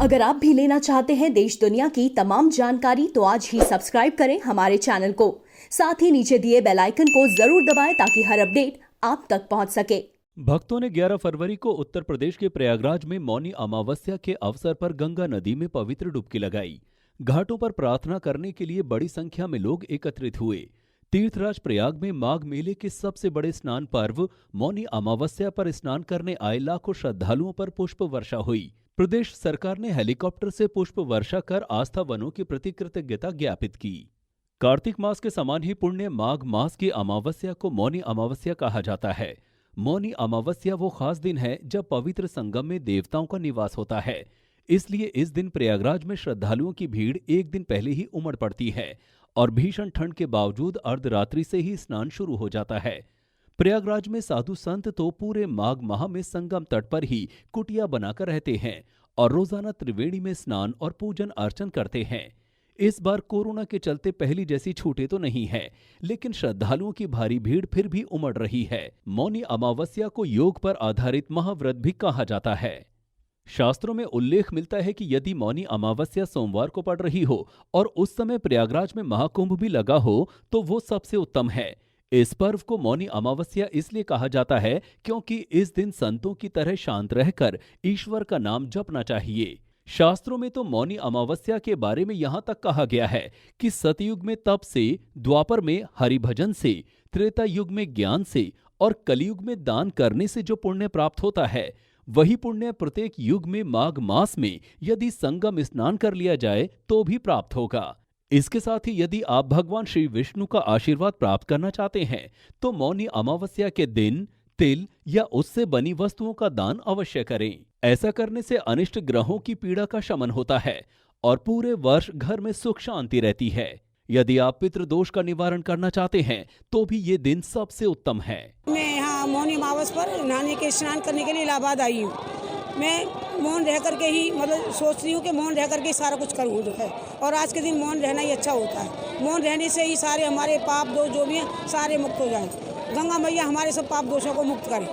अगर आप भी लेना चाहते हैं देश दुनिया की तमाम जानकारी तो आज ही सब्सक्राइब करें हमारे चैनल को। साथ ही नीचे दिए बेल आइकन को जरूर दबाएं ताकि हर अपडेट आप तक पहुंच सके। भक्तों ने 11 फरवरी को उत्तर प्रदेश के प्रयागराज में मौनी अमावस्या के अवसर पर गंगा नदी में पवित्र डुबकी लगाई। घाटों पर प्रार्थना करने के लिए बड़ी संख्या में लोग एकत्रित हुए। तीर्थराज प्रयाग में माघ मेले के सबसे बड़े स्नान पर्व मौनी अमावस्या पर स्नान करने आए लाखों श्रद्धालुओं पर पुष्प वर्षा हुई। प्रदेश सरकार ने हेलीकॉप्टर से पुष्प वर्षा कर आस्था वनों के प्रति कृतज्ञता ज्ञापित की। कार्तिक मास के समान ही पुण्य माघ मास की अमावस्या को मौनी अमावस्या कहा जाता है। मौनी अमावस्या वो खास दिन है जब पवित्र संगम में देवताओं का निवास होता है। इसलिए इस दिन प्रयागराज में श्रद्धालुओं की भीड़ एक दिन पहले ही उमड़ पड़ती है और भीषण ठंड के बावजूद अर्धरात्रि से ही स्नान शुरू हो जाता है। प्रयागराज में साधु संत तो पूरे माघ माह में संगम तट पर ही कुटिया बनाकर रहते हैं और रोजाना त्रिवेणी में स्नान और पूजन अर्चन करते हैं। इस बार कोरोना के चलते पहली जैसी छूटें तो नहीं है, लेकिन श्रद्धालुओं की भारी भीड़ फिर भी उमड़ रही है। मौनी अमावस्या को योग पर आधारित महाव्रत भी कहा जाता है। शास्त्रों में उल्लेख मिलता है कि यदि मौनी अमावस्या सोमवार को पड़ रही हो और उस समय प्रयागराज में महाकुंभ भी लगा हो तो वो सबसे उत्तम है। इस पर्व को मौनी अमावस्या इसलिए कहा जाता है क्योंकि इस दिन संतों की तरह शांत रहकर ईश्वर का नाम जपना चाहिए। शास्त्रों में तो मौनी अमावस्या के बारे में यहाँ तक कहा गया है कि सतयुग में तप से, द्वापर में हरिभजन से, त्रेता युग में ज्ञान से और कलयुग में दान करने से जो पुण्य प्राप्त होता है वही पुण्य प्रत्येक युग में माघ मास में यदि संगम स्नान कर लिया जाए तो भी प्राप्त होगा। इसके साथ ही यदि आप भगवान श्री विष्णु का आशीर्वाद प्राप्त करना चाहते हैं तो मौनी अमावस्या के दिन तिल या उससे बनी वस्तुओं का दान अवश्य करें। ऐसा करने से अनिष्ट ग्रहों की पीड़ा का शमन होता है और पूरे वर्ष घर में सुख शांति रहती है। यदि आप पितृदोष का निवारण करना चाहते हैं तो भी ये दिन सबसे उत्तम है। मैं यहाँ मौनी अमावस पर नहाने के स्नान करने के लिए इलाहाबाद आई हूँ। मैं मौन रह करके ही सोच रही हूँ कि मौन रह करके सारा कुछ करूँ जो है, और आज के दिन मौन रहना ही अच्छा होता है। मौन रहने से ही सारे हमारे पाप दोष जो भी हैं सारे मुक्त हो जाएं। गंगा मैया हमारे सब पाप दोषों को मुक्त करें।